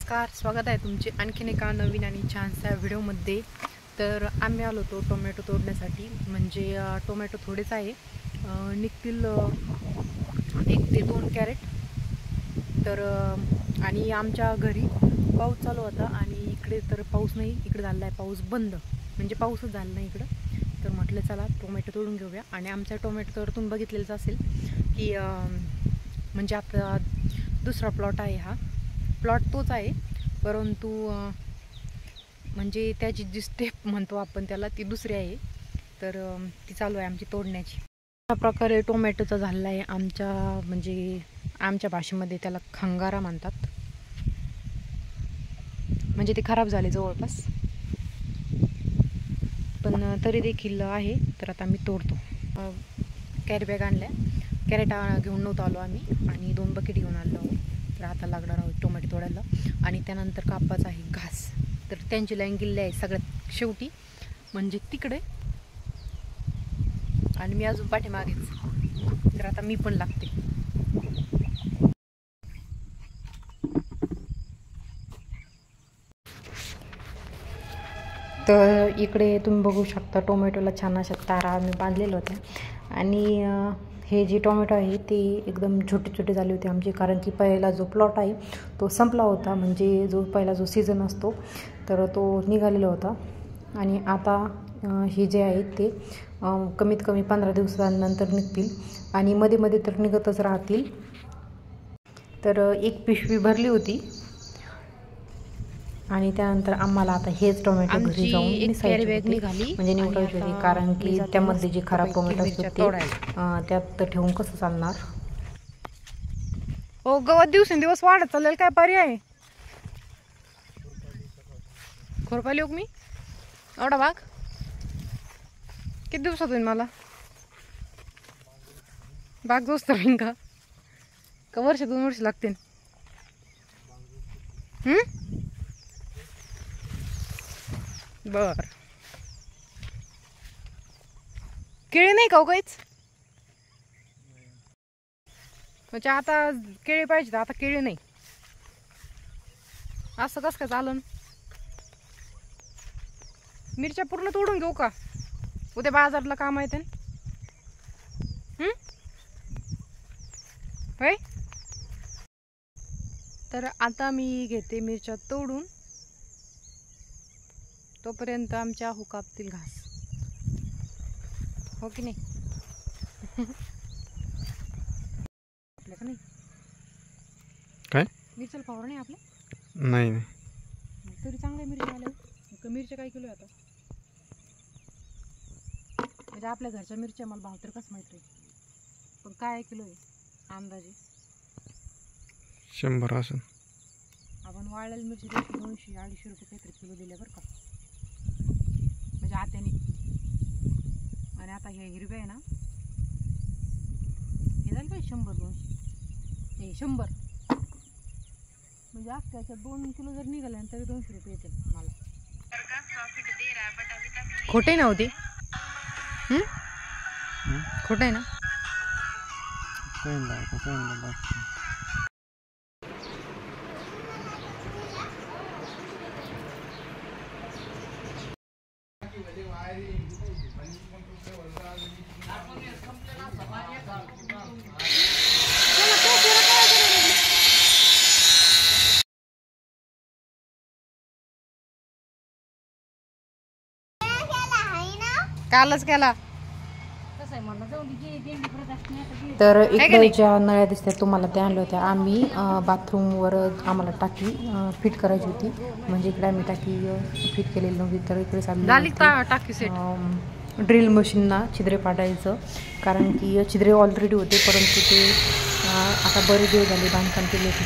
नमस्कार, स्वागत आहे तुमचे आणखीन एका नवीन आणि छानशा व्हिडिओमध्ये। तर आम्ही आलो होतो टोमॅटो तोडण्यासाठी, म्हणजे टोमॅटो थोडेच आहे, निघतील 1 ते 2 कॅरेट। तर आणि आमच्या घरी पाऊस चालू होता आणि इकडे तर पाऊस नाही, इकडे झाला आहे पाऊस बंद, म्हणजे पाऊसच झाला नाही इकडं। तर म्हटलं चला टोमॅटो तोडून घेऊया। आणि आमच्या टोमॅटो तर तुम्ही बघितलेलंच असेल की म्हणजे आता दुसरा प्लॉट आहे, हा प्लॉट तोच आहे, परंतु म्हणजे त्याची जी स्टेप म्हणतो आपण त्याला, ती दुसरी आहे। तर ती चालू आहे आमची तोडण्याची। अशा प्रकारे टोमॅटोचा झाला आहे आमच्या, म्हणजे आमच्या भाषेमध्ये त्याला खंगारा म्हणतात, म्हणजे ते खराब झाले जवळपास, पण तरी देखील आहे। तर आता आम्ही तोडतो। कॅरी बॅग आणल्या, कॅरेट घेऊन नव्हतो आलो आम्ही, आणि 2 बकेट घेऊन आलो आहोत। तर आता लागणार आहोत टोमॅटो तोडायला। आणि त्यानंतर कापायचा आहे घास, तर त्यांची लाईन गेलेली आहे सगळ्यात शेवटी, म्हणजे तिकडे, आणि मी अजून पाठीमागेच। तर आता मी पण लागते। तर इकडे तुम्ही बघू शकता टोमॅटोला छान अशा तारा आम्ही बांधलेल्या होत्या। आणि हे जे टोमॅटो आहे ते एकदम छोटे छोटे झाले होते आमचे, कारण की पहिला जो प्लॉट आहे तो संपला होता, म्हणजे जो पहिला जो सीझन असतो तर तो निघालेला होता। आणि आता हे जे आहेत ते कमीत कमी 15 दिवसांनंतर निघतील, आणि मध्ये मध्ये तर निघतच राहतील। तर 1 पिशवी भरली होती, आणि त्यानंतर आम्हाला आता हेच टोमॅटो घरी जाऊन निघाली, म्हणजे निवडायची होती, कारण की त्यामध्ये जे खराब टोमॅटो असतात ते त्यात ठेवून कसं चालणार। हो, गवत दिवसेंदिवस वाढत चालेल, काय पर्याय? खोरपाली मी एवढा भाग किती दिवसात होईल? मला बाग जोस्त होईन का वर्ष 2 वर्ष लागतील? बर, केळी नाही का काहीच? म्हणजे आता केळी पाहिजे, आता केळी नाही, असं कसं काय चालन? मिरच्या पूर्ण तोडून घेऊ का? उद्या बाजारला काम आहे ते। होय, तर आता मी घेते मिरच्या तोडून, तोपर्यंत आमच्या हुकापतील घास, हो की नाही? आपल्या का नाही काय मिरच्या पावडर नाही आपल्या? नाही नाही, तरी चांगल्या मिरच्या आल्या। मिरच्या काय किलो आहे आता? म्हणजे आपल्या घरच्या मिरच्या मला भाव तर कसं माहित आहे, पण काय किलो आहे अंदाजे? 100 असेल। आपण वाळलेली मिरची 200-250 रुपये काहीतरी किलो दिल्या बरं का, म्हणजे आत्याने। आणि आता हे हिरव्या आहे ना, हे झालं काय 100-200, हे 100, म्हणजे अख्ख्याच्या 2 किलो जर निघाले तरी 200 रुपये येतील मला। खोटे नव्हते, खोट आहे ना? कालच केला। तर इकडे ज्या नळ्या दिसतात तुम्हाला त्या आणल्या होत्या आम्ही, बाथरूमवर आम्हाला टाकी फिट करायची होती, म्हणजे इकडे आम्ही टाकी फिट केलेली नव्हती। तर इकडे चालली ड्रिल मशीनना छिद्रे पाडायचं, कारण की छिद्रे ऑलरेडी होते, परंतु ते आता बरेच दिवस झाले बांधकाम केले होते।